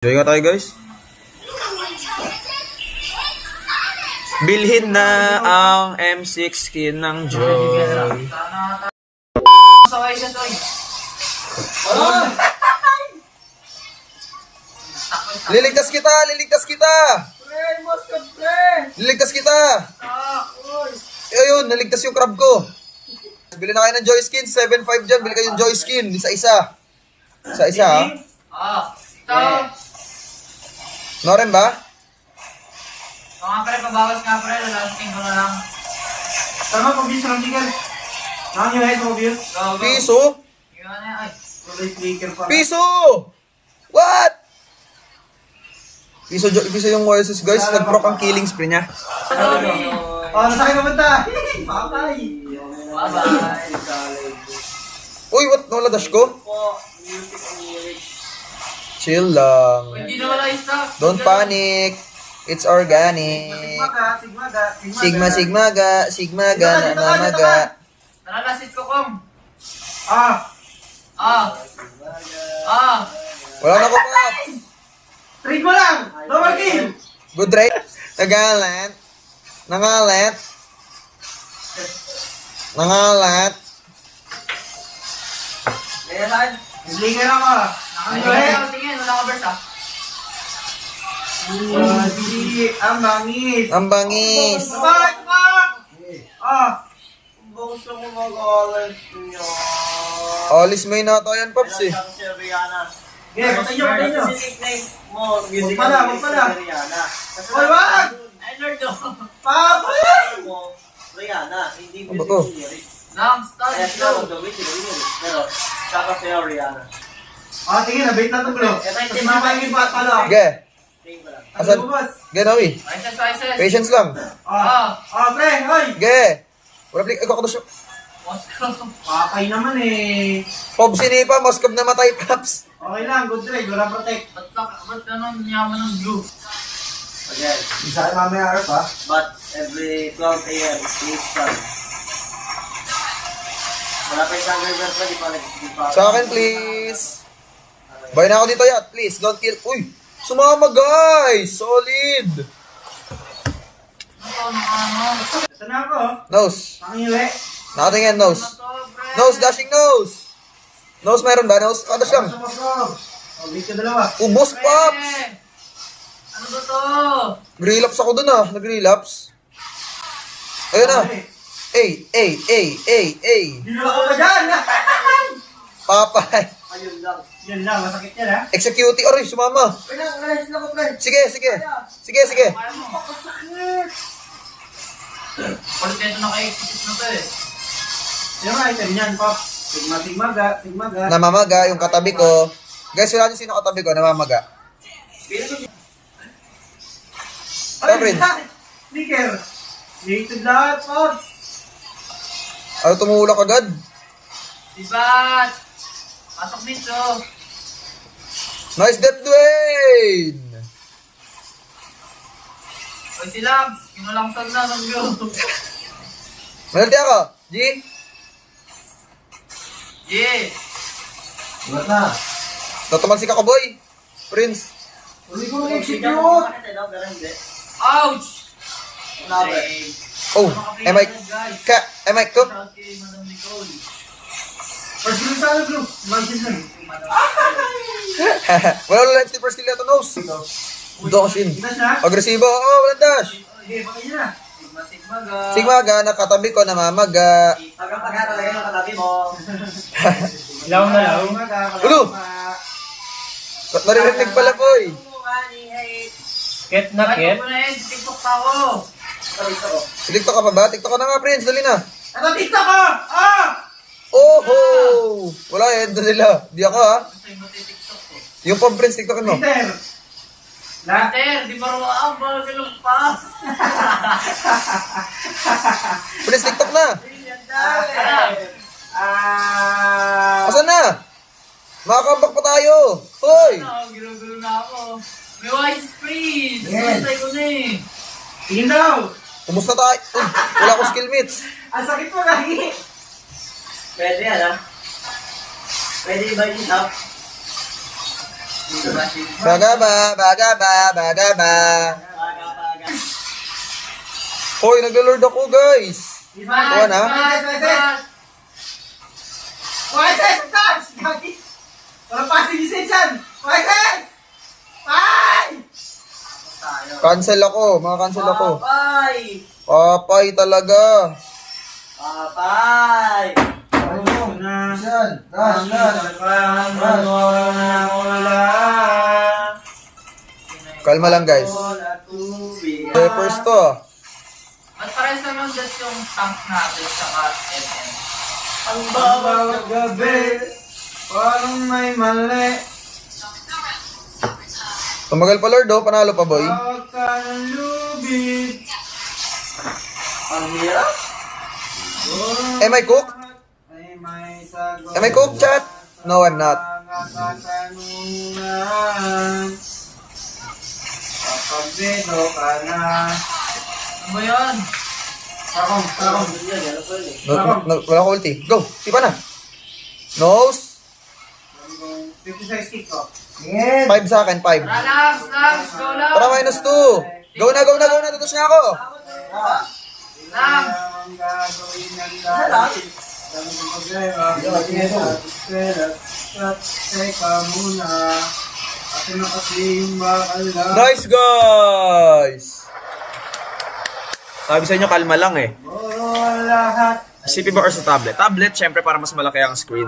Joy nga tayo guys. Bilhin na ang M6 skin ng Joy. Liligtas kita! Liligtas kita! Liligtas kita! Ayun, naligtas yung crab ko. Bili na kayo ng Joy skin, 7.5 dyan. Bili kayo ng Joy skin, isa-isa. Isa-isa ha. Noren ba? Nga pre, pabawas nga pre, lalasting ko na lang. Tama, pag-views lang, Jigal. Nakang yung head mo, views. Piso? Piso! What? Piso yung Moises guys, nag-proc ang killing spree niya. Oh, nasa akin napunta. Papay. Bye-bye. Uy, what? Nawala dash ko? Chill lang. Hindi na wala stock. Don't panic. It's organic. Sigmaga, namamaga. Nalalasit ko, Kong. Wala na ko, Pops. Trade mo lang. Double kill. Good right? Nagalat. Nangalat. Kaya saan? Hindi ka lang ah. Tingin, wala ka burst ah. Ang bangis. Ang bangis. Bakit ka? Gusto ko mag-alas niyo. Alis may nata yan, Pops eh. Si Rihanna. Patay nyo. Huwag pala. Hoy, wag! Ay, Lord, oh. Papay! Rihanna, hindi Ano ba to? Lang, start, Kaya slow. sila mag-gawin sila. Pero, saka sa'yo Rihanna. Tingin na, bait na ito, bro. Tapos mapangin pa pala. Ge. Tingin ba lang? Asan? Ge, Nawi. Rises. Patience lang. Pre, hoy! Ge. Wala plik. Ikaw ka Moscow. Papay naman eh. Pob sinipa, Moskov na matay, Pops. Okay lang, good trade, wala protect. Ba't ganun yaman ng blue? Again, Isa kayo mamaya harap ha. but every 12 a.m. please start. Wala pa isang river pa, di pa. Sa akin, please. Buy na ako dito yat, please. Don't kill. Uy! Sumama, guys! Solid! Ito na ako. Nose. Pangiwi. Nakatingin, nose. Nose, dashing nose! Nose meron ba? Nose? Dash lang. Bait ka dalawa. Ubus, Pops! Ano ba to? Relapse ako dun ah. Nag-relapse. Ayun na. Dinala ko ka dyan! Papay. Ayun lang. Yan lang, masakit yan ha. Execute. Aray, sumama. Relax lang ko, pre. Sige. Kaya mo. Palit na ito naka-execute na to eh. Yung item yan, Pops. Sigmaga. Namamaga yung katabi ko. Guys, wala niyo sino katabi ko. Namamaga. Prince. Sneaker. Native lahat, Pops. Ano tumulak agad? Dibat! Pasok dito. Nice death, Dwayne! Oy silang, kinulangsag na ng blue. Malati ako. G? Yeah. Bulat na. Tutumalsik ako, boy. Prince. Uli ko execute. Pero hindi. Ouch! Oh, am I cook? First skill sa ano, bro? Imagine lang. Wala live steal first skill na ito, nose. Doshin. Inas na? Agresibo. Oh, walang dash. Okay, pakay nyo na. Sigmaga. Sigmaga, nakatabi ko, namamaga. Hanggang talaga yung katabi mo. Ilaw na law. Ulo! Ba't naririnig pala, boy? Ket Bakit ko na yun? TikTok tao. TikTok ka pa ba? TikTok ka na nga, Prince. Dali na. Natatita ka! Oh! Wala eh. Doon nila. Di ako, ha? Gusto yung mati-tiktok ko. Yung pang Prince, TikTokin mo. Peter! Later, di maruang, magalang pa. Prince, TikTok na. Asan na? Makakambak pa tayo. Hoy! Ginugulo na ako. May wise spree. Yes. Nantay ko na eh. Tingin daw! Kumusta tayo? Uy, wala akong skill meets. Ang sakit mo lagi! Pwede yan, ha? Pwede ba yung top? Bagaba, bagaba, bagaba. Hoy, naglo-lord ako, guys. Kuha na. YSS! Touch! Gagi! Walang passing usage yan! YSS! Ay! Cancel ako, cancel ako. Papay! Papay talaga. Papay! Oo na. Yan, Kalma lang, guys. Peppers to, ah. Mas parehas lang yung just yung tank natin saka MM. Ang bawat gabi, parang may mali. Tumagal pa, Lord, oh. Panalo pa, boy. Tawag ka ng lubid. Ang hirap? Am I cook? Ay may sagot. Am I cook, chat? No, I'm not. Mga katanungan. Kapag bedo ka na. Ano ba yun? Takong. Wala ko ulti. Go, sipa na. Nose. 56 kick ko. 5 sa akin, 5. Relax, go lang! Para -2. Go na. Tutos nga ako. Lang! Ang gagawin ng Isa lang? Dami ng problema. Teka muna. Kasi na kasi yung bakal lang. Nice, guys. Sabi sa inyo, kalma lang eh. Puro lahat. CP ba or sa tablet? Tablet, syempre para mas malaki ang screen.